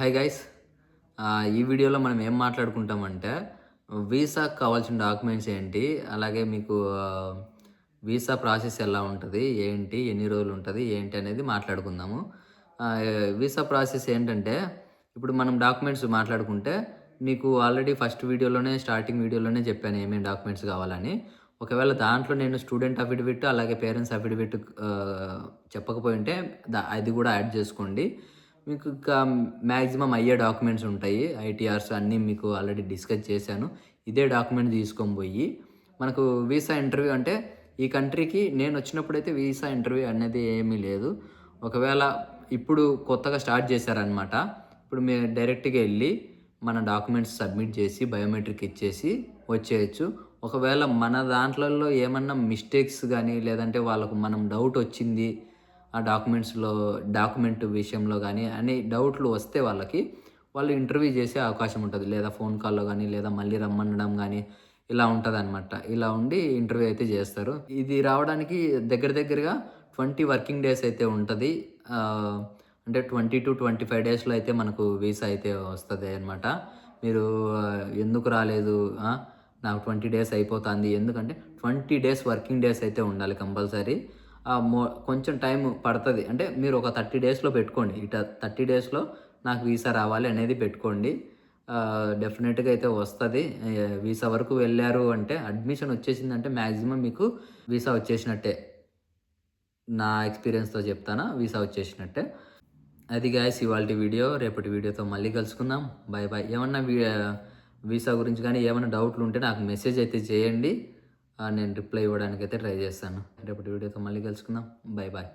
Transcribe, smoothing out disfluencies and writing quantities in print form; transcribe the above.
Hi guys. ఈ వీడియోలో మనం ఏం మాట్లాడుకుంటామంటే వీసాకి కావాల్సిన డాక్యుమెంట్స్ ఏంటి, అలాగే మీకు వీసా ప్రాసెస్ ఎలా ఉంటుంది, ఏంటి, ఎన్ని రోజులు ఉంటుంది, ఏంటి అనేది మాట్లాడుకుందాము. వీసా ప్రాసెస్ ఏంటంటే ఇప్పుడు మనం డాక్యుమెంట్స్ మాట్లాడుకుంటే మీకు ఆల్రెడీ ఫస్ట్ వీడియోలోనే స్టార్టింగ్ వీడియోలోనే చెప్పాను ఏమేమి డాక్యుమెంట్స్ కావాలని. ఒకవేళ దాంట్లో నేను స్టూడెంట్ అఫిడవిట్ అలాగే పేరెంట్స్ అఫిడవిట్ చెప్పకపోయి ఉంటే అది కూడా యాడ్ చేసుకోండి. మీకు ఇంకా మ్యాక్సిమం అయ్యే డాక్యుమెంట్స్ ఉంటాయి. ఐటీఆర్స్ అన్నీ మీకు ఆల్రెడీ డిస్కస్ చేశాను. ఇదే డాక్యుమెంట్ తీసుకొని పోయి మనకు వీసా ఇంటర్వ్యూ అంటే ఈ కంట్రీకి నేను వచ్చినప్పుడైతే వీసా ఇంటర్వ్యూ అనేది ఏమీ లేదు. ఒకవేళ ఇప్పుడు కొత్తగా స్టార్ట్ చేశారనమాట. ఇప్పుడు మీరు డైరెక్ట్గా వెళ్ళి మన డాక్యుమెంట్స్ సబ్మిట్ చేసి బయోమెట్రిక్ ఇచ్చేసి వచ్చేయచ్చు. ఒకవేళ మన దాంట్లలో ఏమన్నా మిస్టేక్స్ కానీ లేదంటే వాళ్ళకు మనం డౌట్ వచ్చింది ఆ డాక్యుమెంట్ విషయంలో కానీ అని డౌట్లు వస్తే వాళ్ళు ఇంటర్వ్యూ చేసే అవకాశం ఉంటుంది. లేదా ఫోన్ కాల్‌లో గానీ, లేదా మళ్ళీ రమ్మనడం గానీ ఇలా ఉంటదనమాట. ఇలా ఉండి ఇంటర్వ్యూ అయితే చేస్తారు. ఇది రావడానికి దగ్గరగా 20 వర్కింగ్ డేస్ అయితే ఉంటది. అంటే 20-25 డేస్‌లో అయితే మనకు వీసా అయితే వస్తది అనమాట. మీరు ఎందుకు రాలేదు? నాకు 20 డేస్ అయిపోతాంది. ఎందుకంటే 20 డేస్ వర్కింగ్ డేస్ అయితే ఉండాలి కంపల్సరీ. కొంచెం టైం పడతది. అంటే మీరు ఒక 30 డేస్‌లో పెట్టుకోండి. 30 డేస్‌లో నాకు వీసా రావాలి అనేది పెట్టుకోండి. డెఫినెట్‌గా అయితే వస్తది. వీసా వరకు వెళ్లారు అంటే అడ్మిషన్ వచ్చేసిందంటే మాక్సిమం మీకు వీసా వచ్చేసినట్టే. నా ఎక్స్‌పీరియన్స్‌తో చెప్తాను. వీసా వచ్చేసినట్టే. అది గాయ్స్ ఇవాల్టి వీడియో. రేపటి వీడియోతో మళ్ళీ కలుసుకుందాం. Bye bye. ఏమన్నా వీసా గురించి గానీ ఏమన్నా డౌట్లు ఉంటే నాకు మెసేజ్ అయితే చేయండి. నేను రిప్లై ఇవ్వడానికైతే ట్రై చేస్తాను. రేపటి వీడియోతో మళ్ళీ కలుసుకుందాం. Bye bye.